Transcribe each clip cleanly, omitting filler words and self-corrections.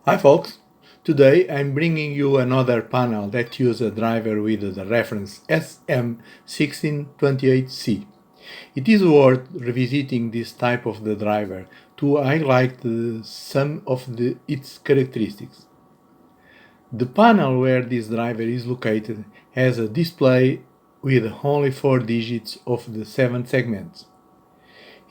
Hi folks, today I'm bringing you another panel that uses a driver with the reference SM1628C. It is worth revisiting this type of the driver to highlight some of its characteristics. The panel where this driver is located has a display with only 4 digits of the 7 segments.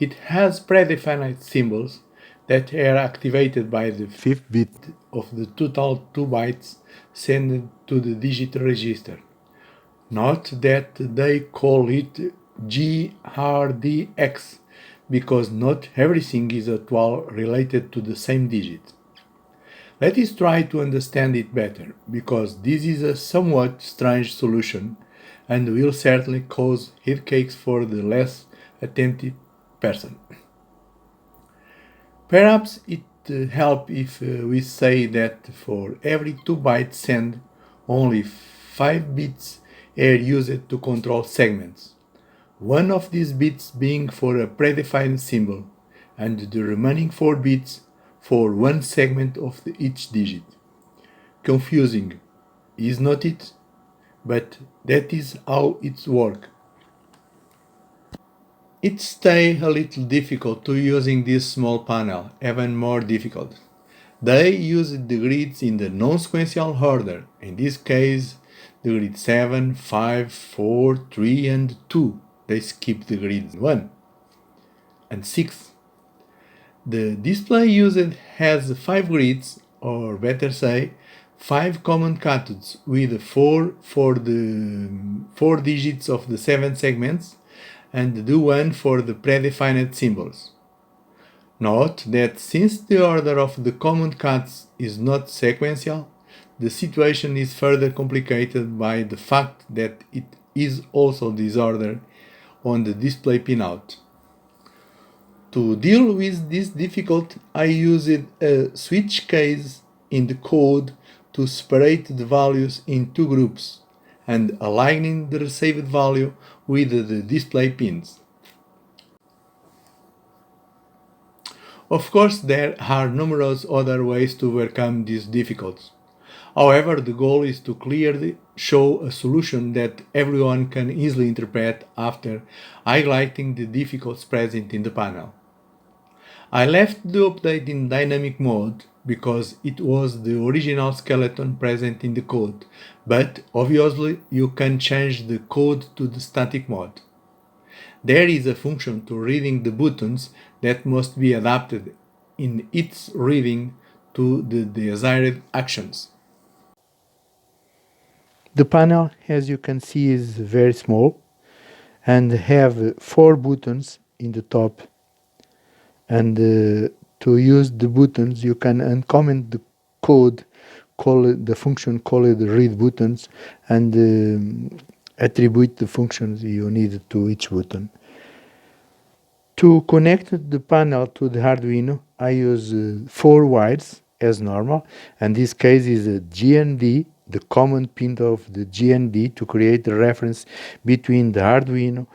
It has predefined symbols that are activated by the fifth bit of the total 2 bytes sent to the digital register. Note that they call it GRDX because not everything is at all related to the same digit. Let us try to understand it better, because this is a somewhat strange solution and will certainly cause headaches for the less attentive person. Perhaps it helps if we say that for every 2 bytes sent, only 5 bits are used to control segments, one of these bits being for a predefined symbol, and the remaining 4 bits for one segment of each digit. Confusing, is not it? But that is how it works. It stays a little difficult to using this small panel, even more difficult. They use the grids in the non-sequential order, in this case the grid 7, 5, 4, 3 and 2. They skip the grid 1 and 6. The display used has 5 grids, or better say, 5 common cathodes with 4 for the 4 digits of the 7 segments and the 1 for the predefined symbols. Note that since the order of the common cathodes is not sequential, the situation is further complicated by the fact that it is also disordered on the display pinout. To deal with this difficulty, I used a switch case in the code to separate the values in 2 groups and aligning the received value with the display pins. Of course, there are numerous other ways to overcome these difficulties. However, the goal is to clearly show a solution that everyone can easily interpret after highlighting the difficulties present in the panel. I left the update in dynamic mode because it was the original skeleton present in the code, but obviously you can change the code to the static mode. There is a function to reading the buttons that must be adapted in its reading to the desired actions. The panel, as you can see, is very small and have 4 buttons in the top, and to use the buttons you can uncomment the code, call the function called read buttons, and attribute the functions you need to each button. To connect the panel to the Arduino, I use 4 wires as normal, and this case is a GND, the common pin of the GND, to create the reference between the Arduino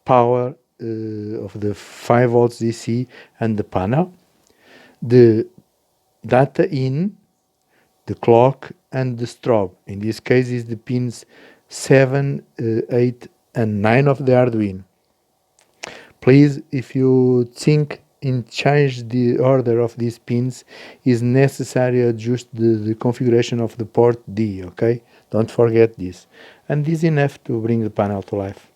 power of the 5 volts DC and the panel, the data in, the clock, and the strobe. In this case is the pins 7, 8 and 9 of the Arduino. Please, if you think in change the order of these pins, is necessary adjust the configuration of the port D, okay? Don't forget this. And this is enough to bring the panel to life.